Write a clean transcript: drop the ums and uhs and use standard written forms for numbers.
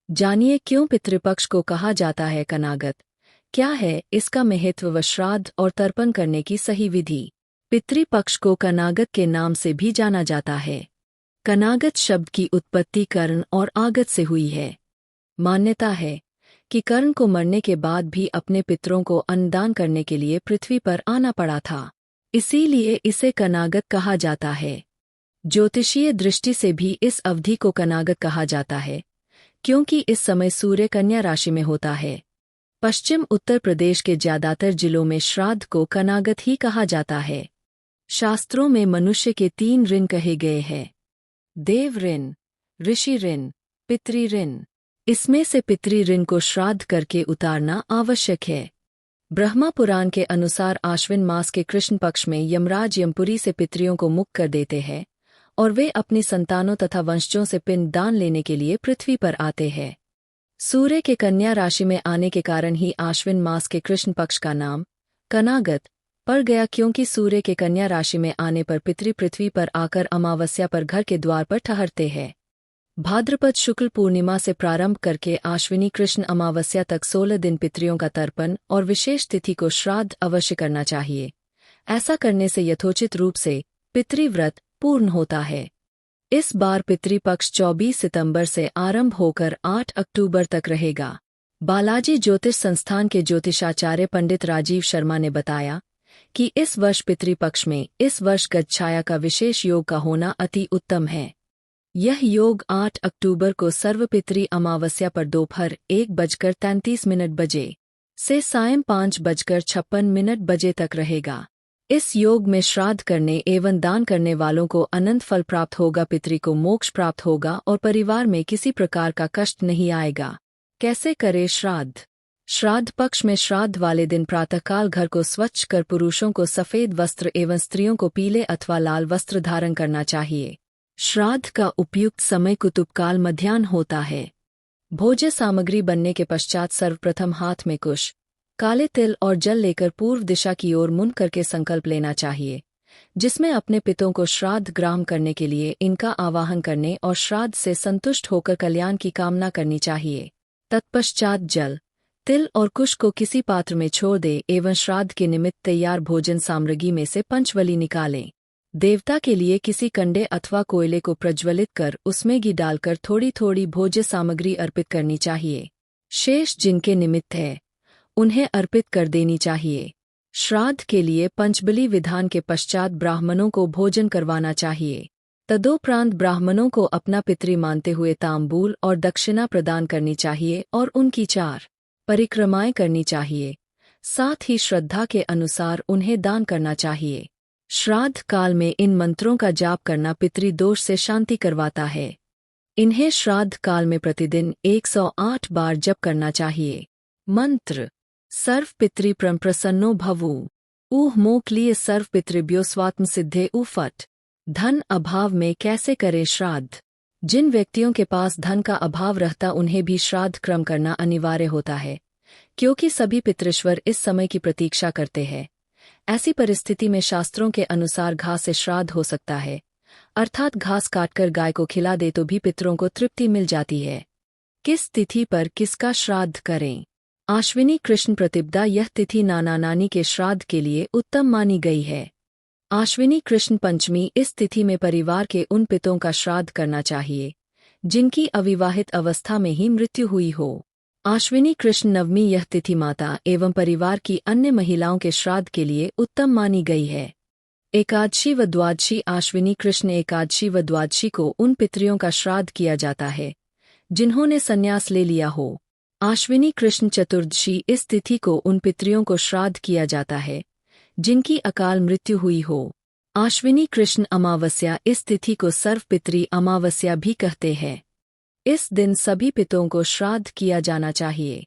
जानिए क्यों पितृपक्ष को कहा जाता है कनागत। क्या है इसका महत्व व श्राद्ध और तर्पण करने की सही विधि। पितृपक्ष को कनागत के नाम से भी जाना जाता है। कनागत शब्द की उत्पत्ति कर्ण और आगत से हुई है। मान्यता है कि कर्ण को मरने के बाद भी अपने पितरों को अन्नदान करने के लिए पृथ्वी पर आना पड़ा था, इसीलिए इसे कनागत कहा जाता है। ज्योतिषीय दृष्टि से भी इस अवधि को कनागत कहा जाता है, क्योंकि इस समय सूर्य कन्या राशि में होता है। पश्चिम उत्तर प्रदेश के ज्यादातर जिलों में श्राद्ध को कनागत ही कहा जाता है। शास्त्रों में मनुष्य के 3 ऋण कहे गए हैं: देव ऋण, ऋषि ऋण, पितृ ऋण। इसमें से पितृ ऋण को श्राद्ध करके उतारना आवश्यक है। ब्रह्मा पुराण के अनुसार आश्विन मास के कृष्ण पक्ष में यमराज यमपुरी से पितरियों को मुक्त कर देते हैं और वे अपनी संतानों तथा वंशजों से पिंड दान लेने के लिए पृथ्वी पर आते हैं। सूर्य के कन्या राशि में आने के कारण ही आश्विन मास के कृष्ण पक्ष का नाम कनागत पड़ गया, क्योंकि सूर्य के कन्या राशि में आने पर पितृ पृथ्वी पर आकर अमावस्या पर घर के द्वार पर ठहरते हैं। भाद्रपद शुक्ल पूर्णिमा से प्रारंभ करके आश्विनी कृष्ण अमावस्या तक 16 दिन पितरियों का तर्पण और विशेष तिथि को श्राद्ध अवश्य करना चाहिए। ऐसा करने से यथोचित रूप से पितृव्रत पूर्ण होता है। इस बार पितृपक्ष 24 सितंबर से आरंभ होकर 8 अक्टूबर तक रहेगा। बालाजी ज्योतिष संस्थान के ज्योतिषाचार्य पंडित राजीव शर्मा ने बताया कि इस वर्ष पितृपक्ष में इस वर्ष गजछाया का विशेष योग का होना अति उत्तम है। यह योग 8 अक्टूबर को सर्वपितृ अमावस्या पर दोपहर 1:33 बजे से सायं 5:56 बजे तक रहेगा। इस योग में श्राद्ध करने एवं दान करने वालों को अनंत फल प्राप्त होगा, पितृ को मोक्ष प्राप्त होगा और परिवार में किसी प्रकार का कष्ट नहीं आएगा। कैसे करें श्राद्ध। श्राद्ध पक्ष में श्राद्ध वाले दिन प्रातःकाल घर को स्वच्छ कर पुरुषों को सफेद वस्त्र एवं स्त्रियों को पीले अथवा लाल वस्त्र धारण करना चाहिए। श्राद्ध का उपयुक्त समय कुतुबकाल मध्याह्न होता है। भोज्य सामग्री बनने के पश्चात सर्वप्रथम हाथ में कुश, काले तिल और जल लेकर पूर्व दिशा की ओर मुंह करके संकल्प लेना चाहिए, जिसमें अपने पितरों को श्राद्ध ग्रहण करने के लिए इनका आवाहन करने और श्राद्ध से संतुष्ट होकर कल्याण की कामना करनी चाहिए। तत्पश्चात जल, तिल और कुश को किसी पात्र में छोड़ दे एवं श्राद्ध के निमित्त तैयार भोजन सामग्री में से पंचबली निकालें। देवता के लिए किसी कंडे अथवा कोयले को प्रज्वलित कर उसमें घी डालकर थोड़ी थोड़ी भोज्य सामग्री अर्पित करनी चाहिए। शेष जिनके निमित्त है उन्हें अर्पित कर देनी चाहिए। श्राद्ध के लिए पंचबली विधान के पश्चात ब्राह्मणों को भोजन करवाना चाहिए। तदोपरांत ब्राह्मणों को अपना पितृ मानते हुए तांबूल और दक्षिणा प्रदान करनी चाहिए और उनकी 4 परिक्रमाएं करनी चाहिए। साथ ही श्रद्धा के अनुसार उन्हें दान करना चाहिए। श्राद्ध काल में इन मंत्रों का जाप करना पितृदोष से शांति करवाता है। इन्हें श्राद्ध काल में प्रतिदिन 108 बार जप करना चाहिए। मंत्र: सर्व पितृ प्रसन्नो भवु, ऊह मोक्लिय सर्व पितृभ्यो स्वात्म सिद्धे उफट। धन अभाव में कैसे करें श्राद्ध। जिन व्यक्तियों के पास धन का अभाव रहता उन्हें भी श्राद्ध क्रम करना अनिवार्य होता है, क्योंकि सभी पितृश्वर इस समय की प्रतीक्षा करते हैं। ऐसी परिस्थिति में शास्त्रों के अनुसार घास से श्राद्ध हो सकता है, अर्थात घास काटकर गाय को खिला दे तो भी पितरों को तृप्ति मिल जाती है। किस तिथि पर किसका श्राद्ध करें। आश्विनी कृष्ण प्रतिपदा यह तिथि नाना नानी के श्राद्ध के लिए उत्तम मानी गई है। आश्विनी कृष्ण पंचमी इस तिथि में परिवार के उन पितरों का श्राद्ध करना चाहिए जिनकी अविवाहित अवस्था में ही मृत्यु हुई हो। आश्विनी कृष्ण नवमी यह तिथि माता एवं परिवार की अन्य महिलाओं के श्राद्ध के लिए उत्तम मानी गई है। एकादशी व द्वादशी आश्विनी कृष्ण एकादशी व द्वादशी को उन पितरियों का श्राद्ध किया जाता है जिन्होंने संन्यास ले लिया हो। आश्विनी कृष्ण चतुर्दशी इस तिथि को उन पितरियों को श्राद्ध किया जाता है जिनकी अकाल मृत्यु हुई हो। आश्विनी कृष्ण अमावस्या इस तिथि को सर्वपितृ अमावस्या भी कहते हैं। इस दिन सभी पितरों को श्राद्ध किया जाना चाहिए।